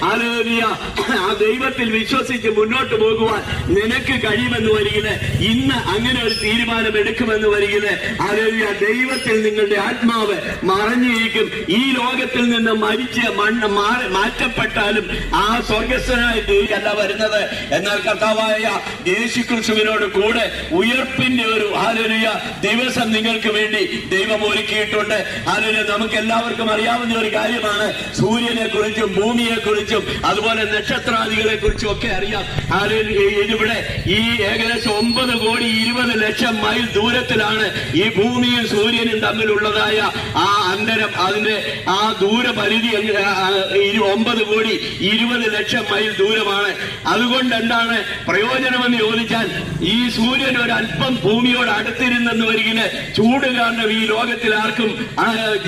Hallelujah ആ ദൈവത്തിൽ വിശ്വസിച്ച് മുന്നോട്ട് പോകുവാൻ നിനക്ക് കഴിയുമെന്ന് വരികില്, ഇന്ന് അങ്ങനെ ഒരു തീരുമാനം എടുക്കുമെന്ന് വരികില്, ഹല്ലേലൂയ ദൈവത്തിൽ നിങ്ങളുടെ ആത്മാവ് മറഞ്ഞിരിക്കും. ഈ ലോകത്തിൽ നിന്ന് മരിച്ച് മാറ്റപ്പെട്ടാലും ആ സ്വർഗസ്ഥനായ ദൈവമല്ല വരുന്നത്. എന്നാൽ കർത്താവായ യേശുക്രിസ്തുവിനോട് കൂടെ ഉയർപ്പിന്റെ ഒരു ഹല്ലേലൂയ ദിവസം നിങ്ങൾക്ക് വേണ്ടി ദൈവം ഒരുക്കിയിട്ടുണ്ട്. ഹല്ലേലൂയ നമുക്ക് എല്ലാവർക്കും അറിയാവുന്ന ഒരു കാര്യമാണ്, സൂര്യനെ കുറിച്ചും ഭൂമിയെ കുറിച്ചും അതുപോലെ നക്ഷത്രാദികളെ കുറിച്ചും ഒക്കെ അറിയാം. ഇതിവിടെ ഈ ഏകദേശം 9,20,00,000 മൈൽ ദൂരത്തിലാണ് ഈ ഭൂമിയും സൂര്യനും തമ്മിലുള്ളതായ ആ അന്തരം. അതിന്റെ ആ ദൂരപരിധി 9,20,00,000 മൈൽ ദൂരമാണ്. അതുകൊണ്ട് എന്താണ് പ്രയോജനമെന്ന് ചോദിച്ചാൽ, ഈ സൂര്യൻ ഒരല്പം ഭൂമിയോട് അടുത്തിരുന്നെന്ന് വരികില് ചൂട് കാരണം ഈ ലോകത്തിൽ ആർക്കും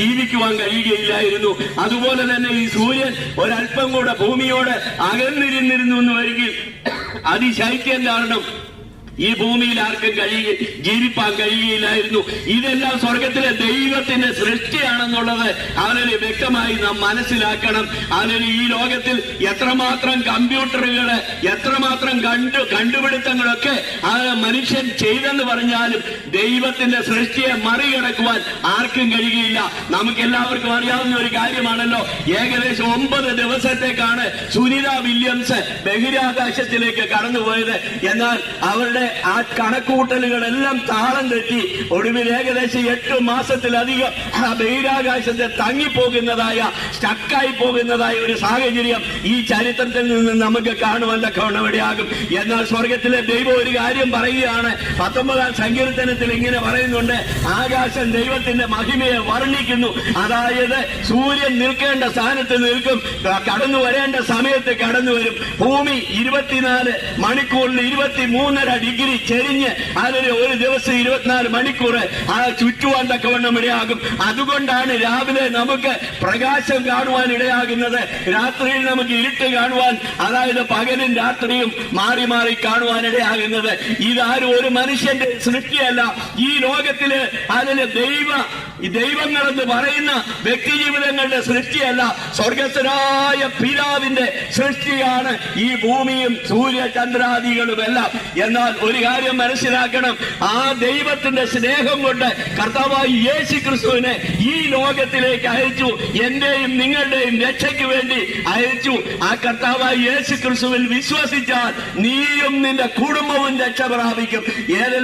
ജീവിക്കുവാൻ കഴിയുകയില്ലായിരുന്നു. അതുപോലെ തന്നെ ഈ സൂര്യൻ ഒരല്പം കൂടെ ഭൂമിയോട് അകന്നിരുന്നിരുന്നു എന്ന് വരികിൽ അതിശൈത്യം കാരണം ഈ ഭൂമിയിൽ ആർക്കും ജീവിപ്പാൻ കഴിയുകയില്ലായിരുന്നു. ഇതെല്ലാം സ്വർഗത്തിലെ ദൈവത്തിന്റെ സൃഷ്ടിയാണെന്നുള്ളത് അതിന് വ്യക്തമായി നാം മനസ്സിലാക്കണം. അതിന് ഈ ലോകത്തിൽ എത്രമാത്രം കമ്പ്യൂട്ടറുകള്, എത്രമാത്രം കണ്ടുപിടുത്തങ്ങളൊക്കെ ആ മനുഷ്യൻ ചെയ്തെന്ന് പറഞ്ഞാലും ദൈവത്തിന്റെ സൃഷ്ടിയെ മറികടക്കുവാൻ ആർക്കും കഴിയുകയില്ല. നമുക്ക് എല്ലാവർക്കും അറിയാവുന്ന ഒരു കാര്യമാണല്ലോ, ഏകദേശം 9 ദിവസത്തേക്കാണ് സുനിത വില്യംസ് ബഹിരാകാശത്തിലേക്ക് കടന്നുപോയത്. എന്നാൽ അവരുടെ ആ കണക്കൂട്ടലുകളെല്ലാം താളം തെറ്റി ഒടുവിൽ ഏകദേശം 8 മാസത്തിലധികം ബഹിരാകാശത്തെ തങ്ങിപ്പോകുന്നതായ, സ്റ്റക്കായി പോകുന്നതായ ഒരു സാഹചര്യം ഈ ചരിത്രത്തിൽ നിന്ന് നമുക്ക് കാണുവാൻ തക്കവണ്ണമിടയാകും. എന്നാൽ സ്വർഗത്തിലെ ദൈവം ഒരു കാര്യം പറയുകയാണ്. 19-ാം സങ്കീർത്തനത്തിൽ ഇങ്ങനെ പറയുന്നുണ്ട്, ആകാശം ദൈവത്തിന്റെ മഹിമയെ വർണ്ണിക്കുന്നു. അതായത് സൂര്യൻ നിൽക്കേണ്ട സ്ഥാനത്ത് നിൽക്കും, കടന്നു വരേണ്ട സമയത്ത് കടന്നു വരും. ഭൂമി 24 മണിക്കൂറിൽ 23.5 ഡിഗ്രി ചെരിഞ്ഞ് അതിന് ഒരു ദിവസം 24 മണിക്കൂർ ചുറ്റുവാൻ തക്കവണ്ണം ഇടയാകും. അതുകൊണ്ടാണ് രാവിലെ നമുക്ക് പ്രകാശം കാണുവാൻ ഇടയാകുന്നത്, രാത്രിയിൽ നമുക്ക് ഇരുട്ട് കാണുവാൻ, അതായത് പകലും രാത്രിയും മാറി മാറി കാണുവാൻ ഇടയാകുന്നത്. ഇതാരും ഒരു മനുഷ്യന്റെ സൃഷ്ടിയല്ല. ഈ ലോകത്തില് അതിന് ദൈവങ്ങളെന്ന് പറയുന്ന വ്യക്തി ജീവിതങ്ങളുടെ സൃഷ്ടിയല്ല, സ്വർഗസ്ഥനായ പിതാവിന്റെ സൃഷ്ടിയാണ് ഈ ഭൂമിയും സൂര്യചന്ദ്രാദികളുമെല്ലാം. എന്നാൽ ഒരു കാര്യം മനസ്സിലാക്കണം, ആ ദൈവത്തിന്റെ സ്നേഹം കൊണ്ട് കർത്താവായ യേശുക്രിസ്തുവിനെ ഈ ലോകത്തിലേക്ക് അയച്ചു, എന്റെയും നിങ്ങളുടെയും രക്ഷയ്ക്ക് വേണ്ടി അയച്ചു. ആ കർത്താവായ യേശുക്രിസ്തുവിൽ വിശ്വസിച്ചാൽ നീയും നിന്റെ കുടുംബവും രക്ഷ പ്രാപിക്കും. ഏതെല്ലാം